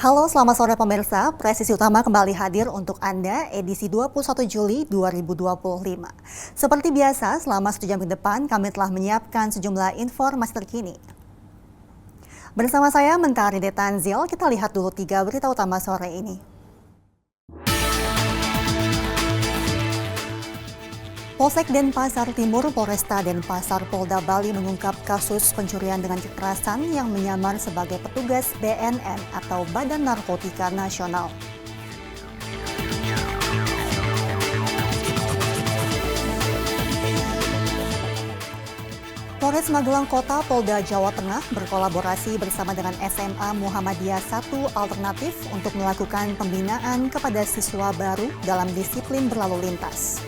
Halo, selamat sore pemirsa. Presisi Utama kembali hadir untuk Anda edisi 21 Juli 2025. Seperti biasa, selama 1 jam ke depan kami telah menyiapkan sejumlah informasi terkini. Bersama saya Mentari Detanzil, kita lihat dulu 3 berita utama sore ini. Polsek Denpasar Timur, Polresta Denpasar, Polda Bali mengungkap kasus pencurian dengan kekerasan yang menyamar sebagai petugas BNN atau Badan Narkotika Nasional. Polres Magelang Kota, Polda Jawa Tengah berkolaborasi bersama dengan SMA Muhammadiyah 1 Alternatif untuk melakukan pembinaan kepada siswa baru dalam disiplin berlalu lintas.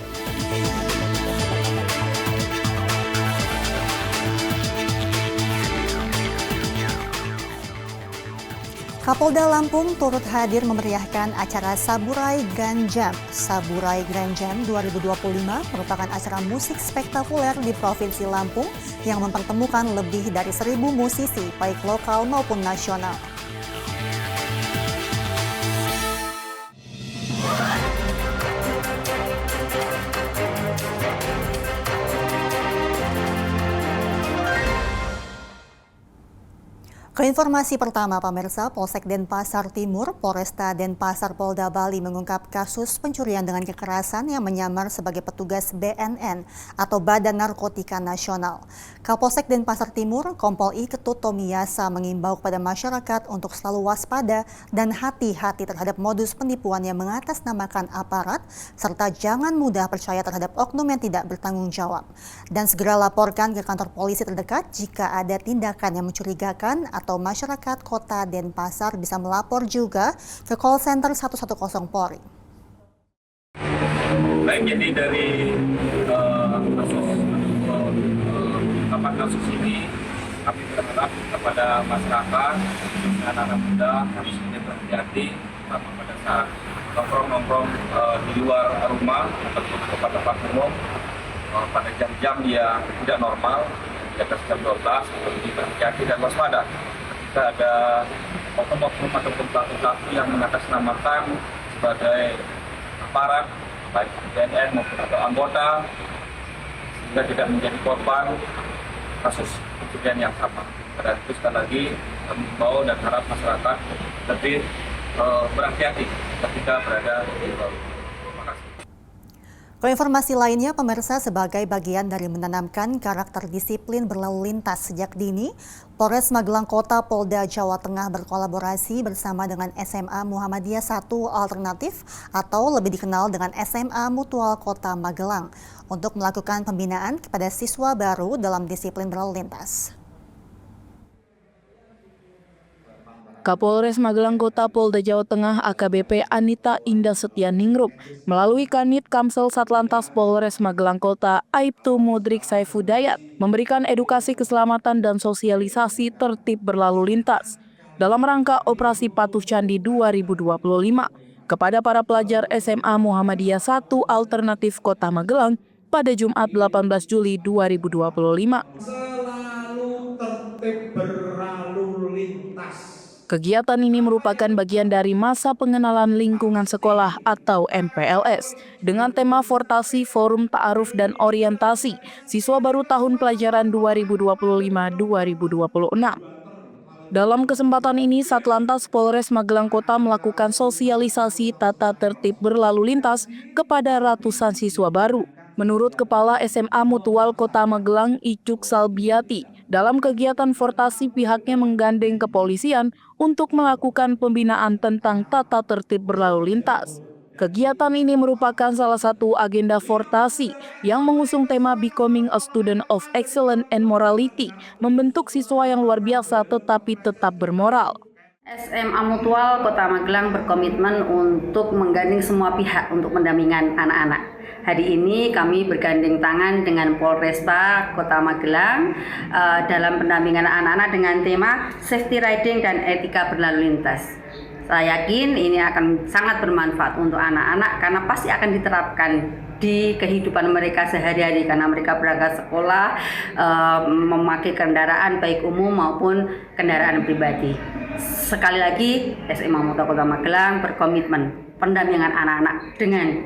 Kapolda Lampung turut hadir memeriahkan acara Saburai Grand Jam. Saburai Grand Jam 2025 merupakan acara musik spektakuler di Provinsi Lampung yang mempertemukan lebih dari 1.000 musisi, baik lokal maupun nasional. Keinformasi pertama, pemirsa, Polsek Denpasar Timur, Polresta Denpasar, Polda Bali mengungkap kasus pencurian dengan kekerasan yang menyamar sebagai petugas BNN atau Badan Narkotika Nasional. Kapolsek Denpasar Timur, Kompol I Ketut Tomiyasa mengimbau kepada masyarakat untuk selalu waspada dan hati-hati terhadap modus penipuan yang mengatasnamakan aparat, serta jangan mudah percaya terhadap oknum yang tidak bertanggung jawab. Dan segera laporkan ke kantor polisi terdekat jika ada tindakan yang mencurigakan atau masyarakat Kota Denpasar bisa melapor juga ke call center 110 Polri. Baik, jadi dari kasus ini kami berharap kepada masyarakat dan anak muda harus berhati-hati pada saat nongkrong di luar rumah ataupun tempat-tempat umum pada jam-jam yang tidak normal di atas jam 12, lebih berhati-hati dan waspada. Jika ada oknum-oknum ataupun pelaku-pelaku yang mengatasnamakan sebagai aparat, baik BNN maupun atau anggota, sehingga tidak menjadi korban kasus pencurian yang sama. Pada itu sekali lagi kami himbau dan harap masyarakat lebih berhati-hati ketika berada di luar. Informasi lainnya, pemirsa, sebagai bagian dari menanamkan karakter disiplin berlalu lintas sejak dini, Polres Magelang Kota, Polda Jawa Tengah berkolaborasi bersama dengan SMA Muhammadiyah 1 Alternatif atau lebih dikenal dengan SMA Mutual Kota Magelang untuk melakukan pembinaan kepada siswa baru dalam disiplin berlalu lintas. Kapolres Magelang Kota Polda Jawa Tengah AKBP Anita Indah Setianingrum melalui Kanit Kamsel Satlantas Polres Magelang Kota Aibtu Mudrik Saifudayat memberikan edukasi keselamatan dan sosialisasi tertib berlalu lintas dalam rangka Operasi Patuh Candi 2025 kepada para pelajar SMA Muhammadiyah 1 Alternatif Kota Magelang pada Jumat 18 Juli 2025. Selalu tertib berlalu lintas. Kegiatan ini merupakan bagian dari masa pengenalan lingkungan sekolah atau MPLS dengan tema Fortasi Forum Ta'aruf dan Orientasi Siswa Baru Tahun Pelajaran 2025-2026. Dalam kesempatan ini, Satlantas Polres Magelang Kota melakukan sosialisasi tata tertib berlalu lintas kepada ratusan siswa baru. Menurut Kepala SMA Mutual Kota Magelang Icuk Salbiati, dalam kegiatan Fortasi pihaknya menggandeng kepolisian untuk melakukan pembinaan tentang tata tertib berlalu lintas. Kegiatan ini merupakan salah satu agenda Fortasi yang mengusung tema Becoming a Student of Excellence and Morality, membentuk siswa yang luar biasa tetapi tetap bermoral. SMA Mutual Kota Magelang berkomitmen untuk menggandeng semua pihak untuk pendampingan anak-anak. Hari ini kami bergandeng tangan dengan Polresta Kota Magelang dalam pendampingan anak-anak dengan tema Safety Riding dan Etika Berlalu Lintas. Saya yakin ini akan sangat bermanfaat untuk anak-anak karena pasti akan diterapkan di kehidupan mereka sehari-hari karena mereka berangkat sekolah memakai kendaraan baik umum maupun kendaraan pribadi. Sekali lagi, SMA Mutual Kota Magelang berkomitmen pendampingan anak-anak dengan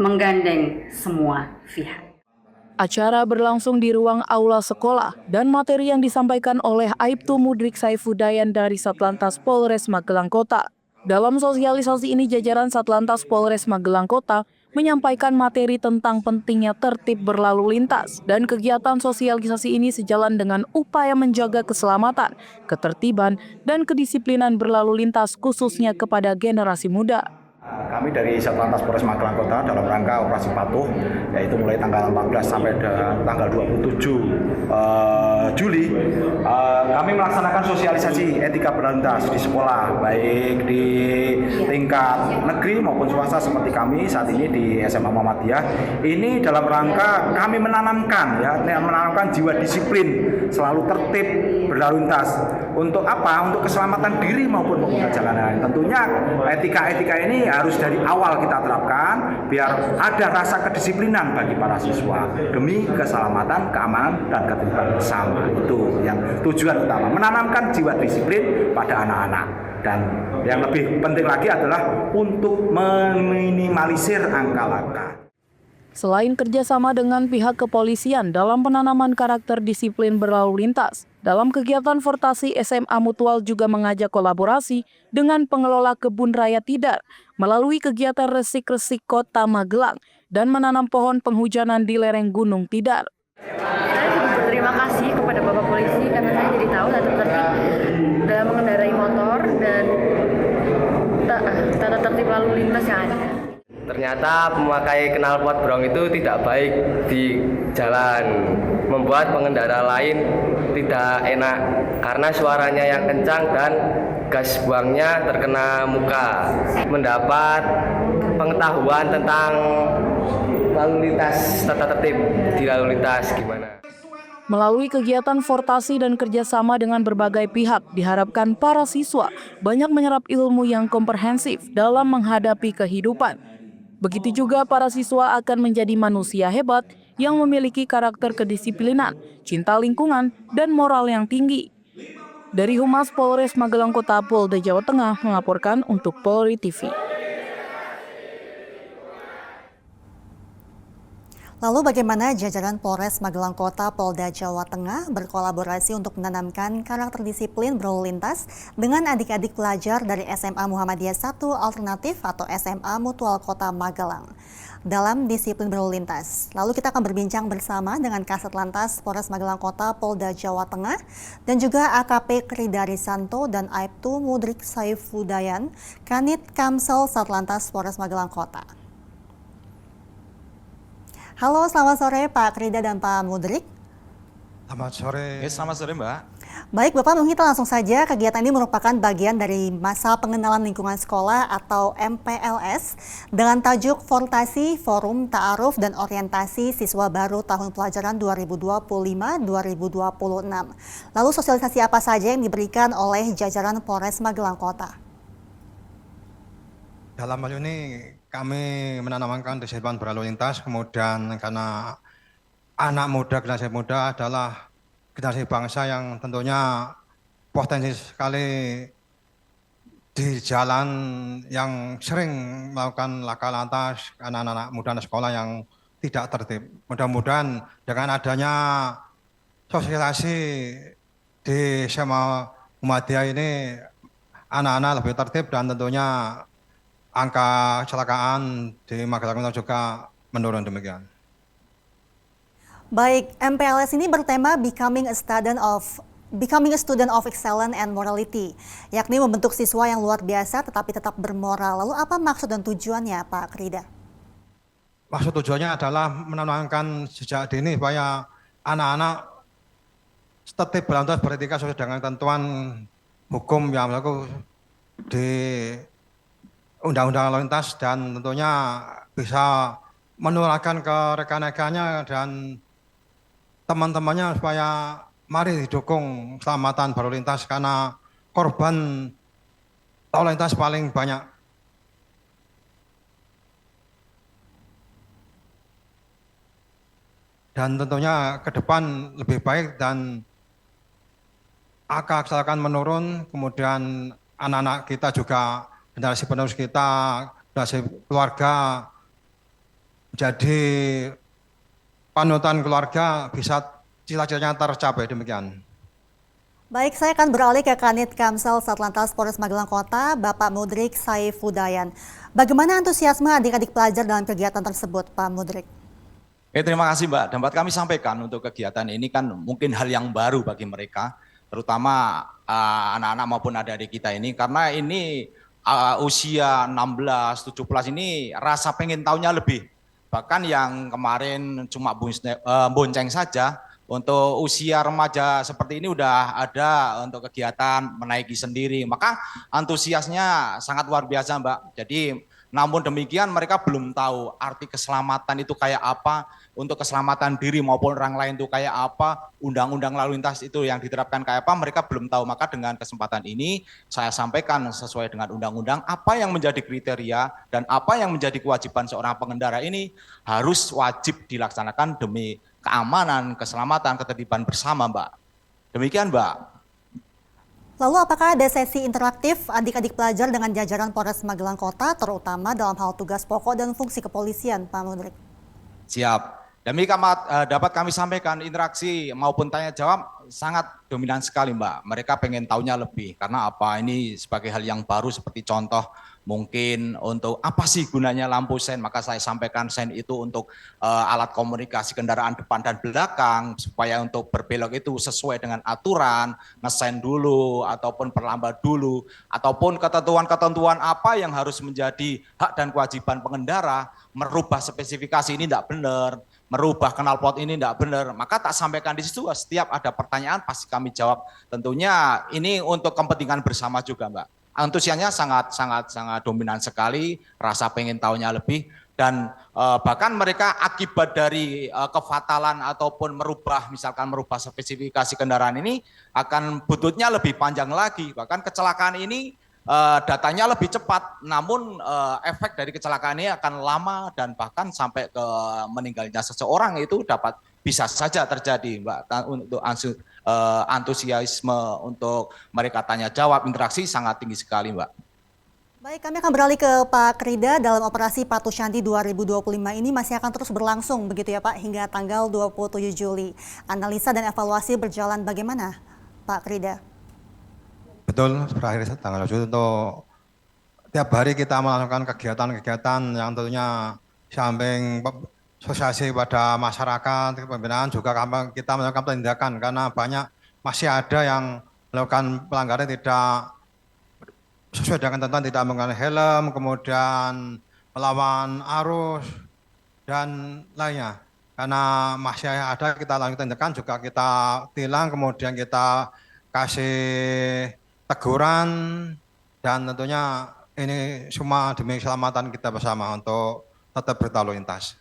menggandeng semua pihak. Acara berlangsung di ruang aula sekolah dan materi yang disampaikan oleh Aibtu Mudrik Saifudayan dari Satlantas Polres Magelang Kota. Dalam sosialisasi ini jajaran Satlantas Polres Magelang Kota menyampaikan materi tentang pentingnya tertib berlalu lintas dan kegiatan sosialisasi ini sejalan dengan upaya menjaga keselamatan, ketertiban, dan kedisiplinan berlalu lintas khususnya kepada generasi muda. Kami dari Satlantas Polres Magelang Kota dalam rangka operasi patuh, yaitu mulai tanggal 14 sampai tanggal 27 Juli, kami melaksanakan sosialisasi etika berlalu lintas di sekolah, baik di tingkat negeri maupun swasta seperti kami saat ini di SMA Muhammadiyah. Ini dalam rangka kami menanamkan jiwa disiplin, selalu tertib berlalu lintas. Untuk apa? Untuk keselamatan diri maupun pengguna jalanan. Tentunya etika-etika ini harus dari awal kita terapkan biar ada rasa kedisiplinan bagi para siswa demi keselamatan, keamanan, dan ketertiban bersama. Itu yang tujuan utama, menanamkan jiwa disiplin pada anak-anak. Dan yang lebih penting lagi adalah untuk meminimalisir angka laka. Selain kerjasama dengan pihak kepolisian dalam penanaman karakter disiplin berlalu lintas, dalam kegiatan Fortasi SMA Mutual juga mengajak kolaborasi dengan pengelola kebun raya Tidar melalui kegiatan resik-resik Kota Magelang dan menanam pohon penghujanan di lereng Gunung Tidar. Saya juga berterima kasih kepada Bapak Polisi karena saya jadi tahu tata tertib dalam mengendarai motor dan tata tertib lalu lintas yang ada. Ternyata memakai knalpot brong itu tidak baik di jalan, membuat pengendara lain tidak enak karena suaranya yang kencang dan gas buangnya terkena muka. Mendapat pengetahuan tentang lalu lintas, tata tertib di lalu lintas gimana. Melalui kegiatan Fortasi dan kerjasama dengan berbagai pihak, diharapkan para siswa banyak menyerap ilmu yang komprehensif dalam menghadapi kehidupan. Begitu juga para siswa akan menjadi manusia hebat yang memiliki karakter kedisiplinan, cinta lingkungan, dan moral yang tinggi. Dari Humas Polres Magelang Kota Polda Jawa Tengah melaporkan untuk Polri TV. Lalu bagaimana jajaran Polres Magelang Kota Polda Jawa Tengah berkolaborasi untuk menanamkan karakter disiplin berlalu lintas dengan adik-adik pelajar dari SMA Muhammadiyah 1 Alternatif atau SMA Mutual Kota Magelang dalam disiplin berlalu lintas. Lalu kita akan berbincang bersama dengan Kasat Lantas Polres Magelang Kota Polda Jawa Tengah dan juga AKP Kridari Santo dan Aibtu Mudrik Saifudayan, Kanit Kamsel Satlantas Polres Magelang Kota. Halo, selamat sore Pak Krida dan Pak Mudrik. Selamat sore. Selamat sore Mbak. Baik Bapak, mungkin kita langsung saja. Kegiatan ini merupakan bagian dari masa pengenalan lingkungan sekolah atau MPLS dengan tajuk Fortasi, Forum Ta'aruf dan Orientasi Siswa Baru Tahun Pelajaran 2025-2026. Lalu sosialisasi apa saja yang diberikan oleh jajaran Polres Magelang Kota? Dalam hal ini kami menanamkan disiplin berlalu lintas, kemudian karena anak muda, generasi muda adalah generasi bangsa yang tentunya potensi sekali di jalan yang sering melakukan laka lantas, anak-anak muda anak sekolah yang tidak tertib. Mudah-mudahan dengan adanya sosialisasi di SMA Muhammadiyah ini anak-anak lebih tertib dan tentunya angka kecelakaan di Magelang juga menurun demikian. Baik, MPLS ini bertema Becoming a Student of Excellence and Morality, yakni membentuk siswa yang luar biasa tetapi tetap bermoral. Lalu apa maksud dan tujuannya Pak Krida? Maksud tujuannya adalah menanamkan sejak dini supaya anak-anak tertib berlantas beretika sesuai dengan ketentuan hukum yang berlaku di Undang-Undang Lalu Lintas dan tentunya bisa menularkan ke rekan-rekannya dan teman-temannya supaya mari didukung keselamatan berlalu lintas karena korban lalu lintas paling banyak. Dan tentunya ke depan lebih baik dan angka kecelakaan menurun, kemudian anak-anak kita juga, generasi penerus kita, generasi keluarga, jadi panutan keluarga bisa cita-citanya tercapai, demikian. Baik, saya akan beralih ke Kanit Kamsel Satlantas Polres Magelang Kota, Bapak Mudrik Saifudayan. Bagaimana antusiasme adik-adik pelajar dalam kegiatan tersebut, Pak Mudrik? Terima kasih Mbak. Dapat kami sampaikan untuk kegiatan ini kan mungkin hal yang baru bagi mereka, terutama anak-anak maupun adik-adik kita ini, karena ini usia 16, 17 ini rasa pengen tahunya lebih. Bahkan yang kemarin cuma bonceng saja, untuk usia remaja seperti ini udah ada untuk kegiatan menaiki sendiri. Maka antusiasnya sangat luar biasa Mbak. Jadi namun demikian mereka belum tahu arti keselamatan itu kayak apa, untuk keselamatan diri maupun orang lain itu kayak apa, undang-undang lalu lintas itu yang diterapkan kayak apa, mereka belum tahu. Maka dengan kesempatan ini saya sampaikan sesuai dengan undang-undang apa yang menjadi kriteria dan apa yang menjadi kewajiban seorang pengendara ini harus wajib dilaksanakan demi keamanan, keselamatan, ketertiban bersama Mbak. Demikian Mbak. Lalu apakah ada sesi interaktif adik-adik pelajar dengan jajaran Polres Magelang Kota, terutama dalam hal tugas pokok dan fungsi kepolisian, Pak Mudrik? Siap. Dapat kami sampaikan interaksi maupun tanya jawab sangat dominan sekali Mbak. Mereka pengen tahunya lebih, karena apa, ini sebagai hal yang baru seperti contoh mungkin untuk apa sih gunanya lampu sen, maka saya sampaikan sen itu untuk alat komunikasi kendaraan depan dan belakang, supaya untuk berbelok itu sesuai dengan aturan, ngesen dulu ataupun perlambat dulu, ataupun ketentuan-ketentuan apa yang harus menjadi hak dan kewajiban pengendara, merubah spesifikasi ini tidak benar, merubah knalpot ini tidak benar, maka tak sampaikan di situ. Setiap ada pertanyaan pasti kami jawab. Tentunya ini untuk kepentingan bersama juga Mbak. Antusiasnya sangat dominan sekali, rasa pengen tahunya lebih, dan bahkan mereka akibat dari kefatalan ataupun misalkan merubah spesifikasi kendaraan ini akan butuhnya lebih panjang lagi. Bahkan kecelakaan ini datanya lebih cepat, namun efek dari kecelakaan ini akan lama dan bahkan sampai ke meninggalnya seseorang itu bisa saja terjadi Mbak. Untuk antusiasme untuk mereka tanya jawab, interaksi sangat tinggi sekali Mbak. Baik, kami akan beralih ke Pak Krida. Dalam operasi Patuh Shanti 2025 ini masih akan terus berlangsung begitu ya Pak, hingga tanggal 27 Juli. Analisa dan evaluasi berjalan bagaimana Pak Krida? Betul, berakhir tanggal 7 untuk tiap hari kita melakukan kegiatan-kegiatan yang tentunya samping sosialisasi pada masyarakat, pembinaan juga kita melakukan penindakan, karena masih ada yang melakukan pelanggaran tidak sesuai dengan ketentuan, tidak menggunakan helm, kemudian melawan arus dan lainnya. Karena masih ada, kita lakukan tindakan, juga kita tilang, kemudian kita kasih teguran, dan tentunya ini semua demi keselamatan kita bersama untuk tetap berlalu lintas.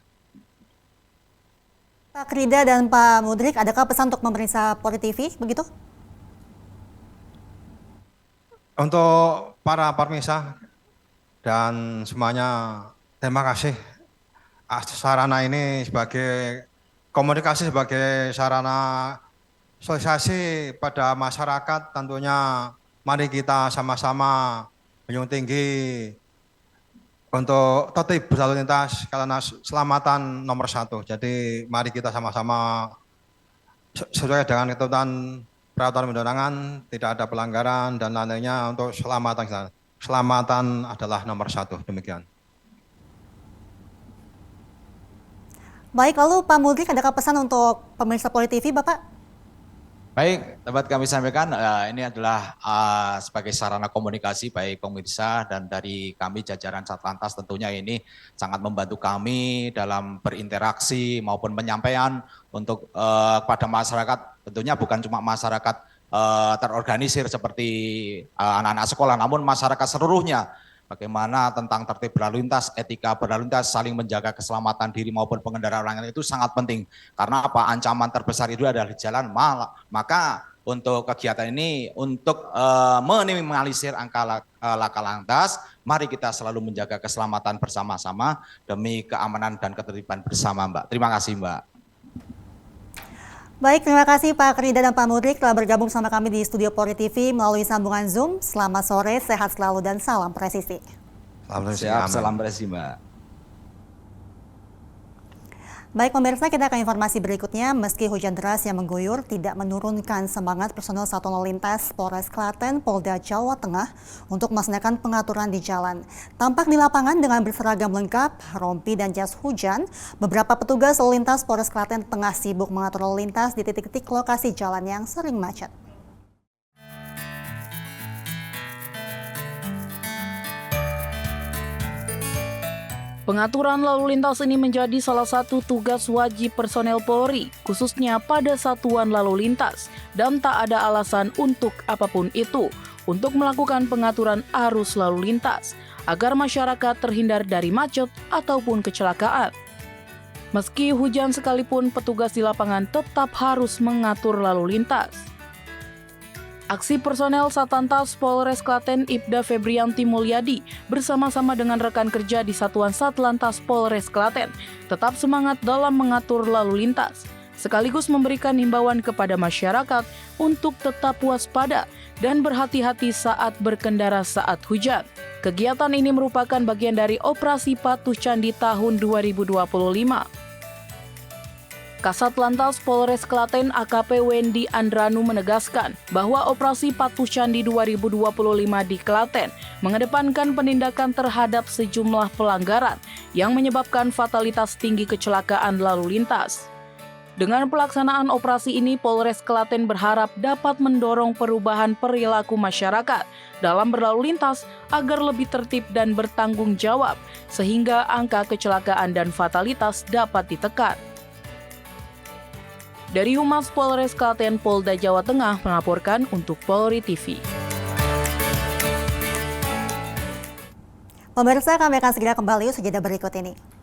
Pak Krida dan Pak Mudrik, adakah pesan untuk pemirsa Polri TV begitu? Untuk para pemirsa dan semuanya, terima kasih. Sarana ini sebagai komunikasi, sebagai sarana sosialisasi pada masyarakat, tentunya mari kita sama-sama menjunjung tinggi untuk tertib berlalu lintas, karena keselamatan nomor 1. Jadi mari kita sama-sama sesuai dengan ketentuan peraturan perundangan, tidak ada pelanggaran dan lainnya untuk keselamatan kita. Keselamatan adalah nomor 1, demikian. Baik, lalu Pak Mudrik, adakah pesan untuk pemirsa Polri TV, Bapak? Baik, dapat kami sampaikan ini adalah sebagai sarana komunikasi baik pemirsa dan dari kami jajaran Satlantas, tentunya ini sangat membantu kami dalam berinteraksi maupun penyampaian untuk kepada masyarakat. Tentunya bukan cuma masyarakat terorganisir seperti anak-anak sekolah, namun masyarakat seluruhnya. Bagaimana tentang tertib berlalu lintas, etika berlalu lintas, saling menjaga keselamatan diri maupun pengendara orang lain itu sangat penting. Karena apa? Ancaman terbesar itu adalah di jalan. Maka untuk kegiatan ini untuk meminimalisir angka laka lantas, mari kita selalu menjaga keselamatan bersama-sama demi keamanan dan ketertiban bersama Mbak. Terima kasih Mbak. Baik, terima kasih Pak Krida dan Pak Mudrik telah bergabung sama kami di Studio Polri TV melalui sambungan Zoom. Selamat sore, sehat selalu dan salam presisi. Salam presisi, Mbak. Baik pemirsa, kita akan informasi berikutnya. Meski hujan deras yang mengguyur tidak menurunkan semangat personel Satuan Lalu Lintas Polres Klaten, Polda Jawa Tengah untuk melaksanakan pengaturan di jalan. Tampak di lapangan dengan berseragam lengkap, rompi dan jas hujan, beberapa petugas lalu lintas Polres Klaten tengah sibuk mengatur lalu lintas di titik-titik lokasi jalan yang sering macet. Pengaturan lalu lintas ini menjadi salah satu tugas wajib personel Polri, khususnya pada satuan lalu lintas, dan tak ada alasan untuk apapun itu, untuk melakukan pengaturan arus lalu lintas, agar masyarakat terhindar dari macet ataupun kecelakaan. Meski hujan sekalipun, petugas di lapangan tetap harus mengatur lalu lintas. Aksi personel Satlantas Polres Klaten Ibda Febrianti Mulyadi bersama-sama dengan rekan kerja di Satuan Satlantas Polres Klaten tetap semangat dalam mengatur lalu lintas, sekaligus memberikan himbauan kepada masyarakat untuk tetap waspada dan berhati-hati saat berkendara saat hujan. Kegiatan ini merupakan bagian dari Operasi Patuh Candi tahun 2025. Kasat Lantas Polres Klaten AKP Wendy Andranu menegaskan bahwa Operasi Patuh Candi 2025 di Klaten mengedepankan penindakan terhadap sejumlah pelanggaran yang menyebabkan fatalitas tinggi kecelakaan lalu lintas. Dengan pelaksanaan operasi ini, Polres Klaten berharap dapat mendorong perubahan perilaku masyarakat dalam berlalu lintas agar lebih tertib dan bertanggung jawab, sehingga angka kecelakaan dan fatalitas dapat ditekan. Dari Humas Polres Klaten, Polda Jawa Tengah melaporkan untuk Polri TV. Pemirsa, kami akan segera kembali usai jeda berikut ini.